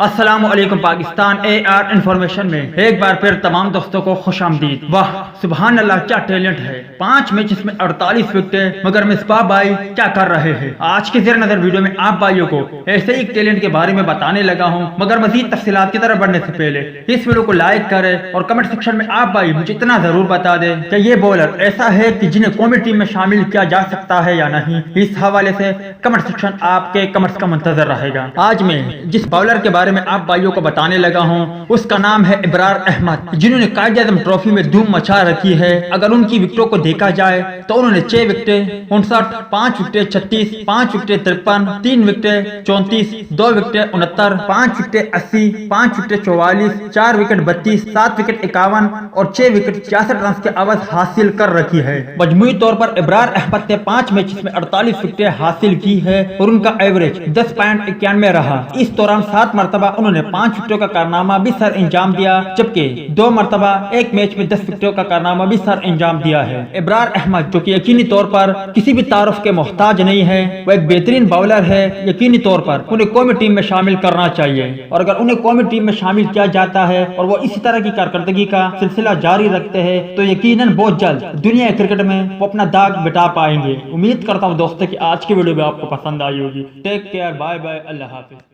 السلام علیکم پاکستان اے are information میں ایک بار پھر تمام دوستوں کو خوش آمدید۔ واہ سبحان اللہ، کیا ٹیلنٹ ہے! 5 میچز میں 48 وکٹیں، مگر مصباح بھائی کیا کر رہے ہیں؟ آج کے زیر نظر ویڈیو میں آپ بھائیوں کو ایسے ہی ٹیلنٹ کے بارے میں بتانے لگا ہوں، مگر مزید تفصیلات کی طرف بڑھنے سے پہلے اس ویڈیو کو لائک کریں اور کمنٹ سیکشن میں آپ بھائی مجھے اتنا ضرور بتا دیں کہ یہ بولر ایسا ہے کہ جنہیں قومی ٹیم میں شامل کیا جا سکتا ہے یا نہیں۔ اس حوالے سے کمنٹ سیکشن آپ کے کمنٹس کا منتظر رہے گا۔ آج میں جس باولر کے بارے میں آپ بھائیوں کو بتانے لگا ہوں اس کا نام ہے ابرار احمد، جنہوں نے قائد اعظم ٹرافی میں دھوم مچا رکھی ہے۔ اگر ان کی وکٹوں کو دیکھا جائے تو انہوں نے 6 وکٹیں 59، 5 وکٹیں 36، 5 وکٹیں 53، 3 وکٹیں 34، 2 وکٹیں 69، 5 وکٹیں 80، 5 وکٹیں 44، 4 وکٹ 32، 7 وکٹ 51 اور 6 وکٹ 66 رنز کے عوض حاصل کر رکھی ہے۔ مجموعی طور پر ابرار احمد نے 5 میچز میں 48 وکٹیں حاصل کی ہے اور ان کا ایوریج 10.91 رہا۔ اس دوران 7 مرتبہ انہوں نے 5 وکٹوں کا کارنامہ بھی سر انجام دیا، جبکہ 2 مرتبہ ایک میچ میں 10 وکٹوں کا کارنامہ بھی سر انجام دیا ہے۔ ابرار احمد جو کہ یقینی طور پر کسی بھی تعارف کے محتاج نہیں ہے، وہ ایک بہترین باولر ہے۔ یقینی طور پر انہیں قومی ٹیم میں شامل کرنا چاہیے، اور اگر انہیں قومی ٹیم میں شامل کیا جاتا ہے اور وہ اسی طرح کی کارکردگی کا سلسلہ جاری رکھتے ہیں تو یقیناً بہت جلد دنیا کرکٹ میں وہ اپنا داغ مٹا پائیں گے۔ امید کرتا ہوں دوستوں کہ آج کی ویڈیو بھی آپ کو پسند آئی ہوگی۔ ٹیک کیئر، بائے بائے، اللہ حافظ۔